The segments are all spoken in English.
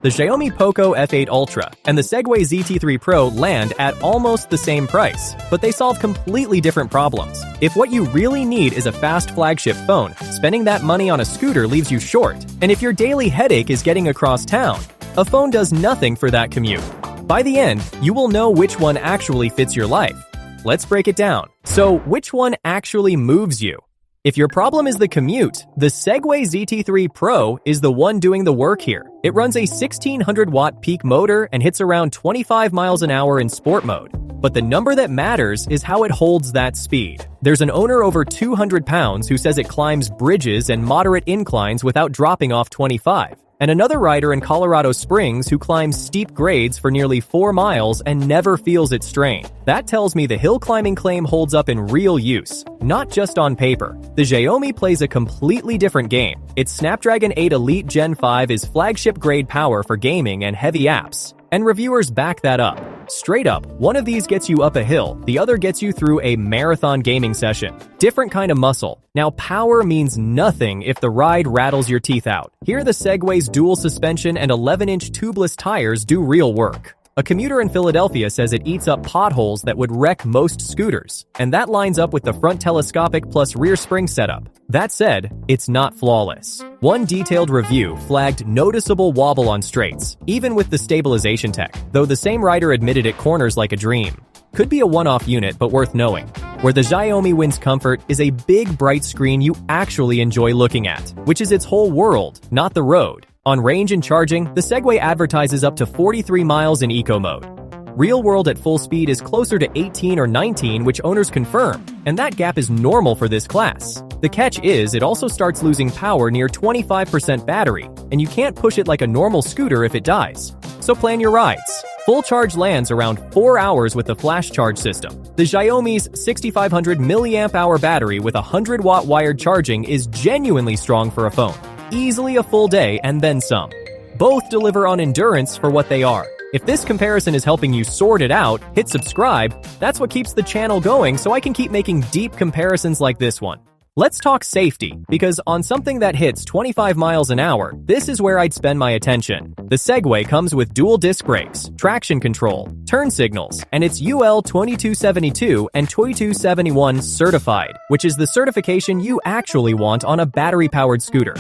The Xiaomi Poco F8 Ultra and the Segway ZT3 Pro land at almost the same price, but they solve completely different problems. If what you really need is a fast flagship phone, spending that money on a scooter leaves you short. And if your daily headache is getting across town, a phone does nothing for that commute. By the end, you will know which one actually fits your life. Let's break it down. So, which one actually moves you? If your problem is the commute, the Segway ZT3 Pro is the one doing the work here. It runs a 1600-watt peak motor and hits around 25 miles an hour in sport mode. But the number that matters is how it holds that speed. There's an owner over 200 pounds who says it climbs bridges and moderate inclines without dropping off 25. And another rider in Colorado Springs who climbs steep grades for nearly 4 miles and never feels it strain. That tells me the hill climbing claim holds up in real use, not just on paper. The Xiaomi plays a completely different game. Its Snapdragon 8 Elite Gen 5 is flagship-grade power for gaming and heavy apps, and reviewers back that up. Straight up, one of these gets you up a hill, the other gets you through a marathon gaming session. Different kind of muscle. Now, power means nothing if the ride rattles your teeth out. Here, the Segway's dual suspension and 11-inch tubeless tires do real work. A commuter in Philadelphia says it eats up potholes that would wreck most scooters, and that lines up with the front telescopic plus rear spring setup. That said, it's not flawless. One detailed review flagged noticeable wobble on straights, even with the stabilization tech, though the same rider admitted it corners like a dream. Could be a one-off unit, but worth knowing. Where the Xiaomi wins comfort is a big, bright screen you actually enjoy looking at, which is its whole world, not the road. On range and charging, the Segway advertises up to 43 miles in eco mode. Real world at full speed is closer to 18 or 19, which owners confirm, and that gap is normal for this class. The catch is, it also starts losing power near 25% battery, and you can't push it like a normal scooter if it dies. So plan your rides. Full charge lands around 4 hours with the flash charge system. The Xiaomi's 6500 mAh battery with 100-watt wired charging is genuinely strong for a phone. Easily a full day and then some. Both deliver on endurance for what they are. If this comparison is helping you sort it out, hit subscribe. That's what keeps the channel going so I can keep making deep comparisons like this one. Let's talk safety, because on something that hits 25 miles an hour, this is where I'd spend my attention. The Segway comes with dual disc brakes, traction control, turn signals, and it's UL 2272 and 2271 certified, which is the certification you actually want on a battery-powered scooter.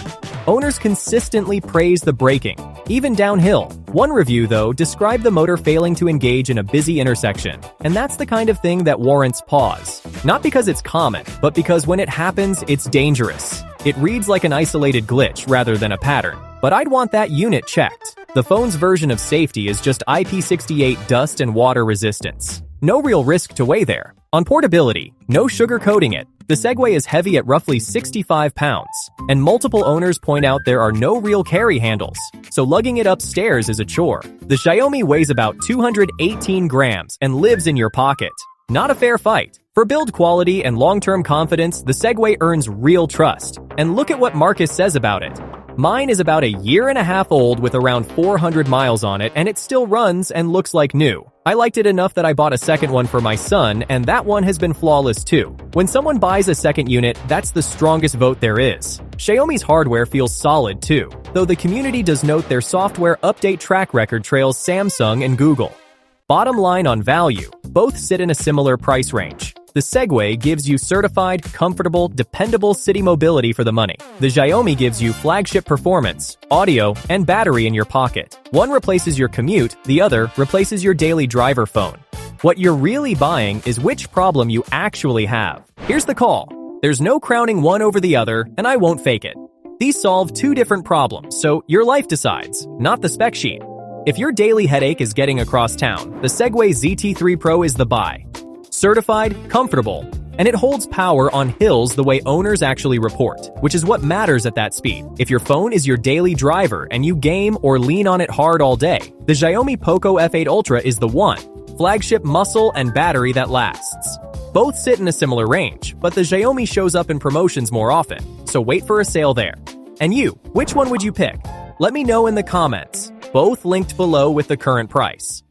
Owners consistently praise the braking, even downhill. One review, though, described the motor failing to engage in a busy intersection, and that's the kind of thing that warrants pause. Not because it's common, but because when it happens, it's dangerous. It reads like an isolated glitch rather than a pattern, but I'd want that unit checked. The phone's version of safety is just IP68 dust and water resistance. No real risk to weigh there. On portability, no sugarcoating it. The Segway is heavy at roughly 65 pounds, and multiple owners point out there are no real carry handles, so lugging it upstairs is a chore. The Xiaomi weighs about 218 grams and lives in your pocket. Not a fair fight. For build quality and long-term confidence, the Segway earns real trust. And look at what Marcus says about it. Mine is about a year and a half old with around 400 miles on it, and it still runs and looks like new. I liked it enough that I bought a second one for my son, and that one has been flawless too. When someone buys a second unit, that's the strongest vote there is. Xiaomi's hardware feels solid too, though the community does note their software update track record trails Samsung and Google. Bottom line on value, both sit in a similar price range. The Segway gives you certified, comfortable, dependable city mobility for the money. The Xiaomi gives you flagship performance, audio, and battery in your pocket. One replaces your commute, the other replaces your daily driver phone. What you're really buying is which problem you actually have. Here's the call. There's no crowning one over the other, and I won't fake it. These solve two different problems, so your life decides, not the spec sheet. If your daily headache is getting across town, the Segway ZT3 Pro is the buy. Certified, comfortable, and it holds power on hills the way owners actually report, which is what matters at that speed. If your phone is your daily driver and you game or lean on it hard all day, the Xiaomi Poco F8 Ultra is the one. Flagship muscle and battery that lasts. Both sit in a similar range, but the Xiaomi shows up in promotions more often, so wait for a sale there. And you, which one would you pick? Let me know in the comments. Both linked below with the current price.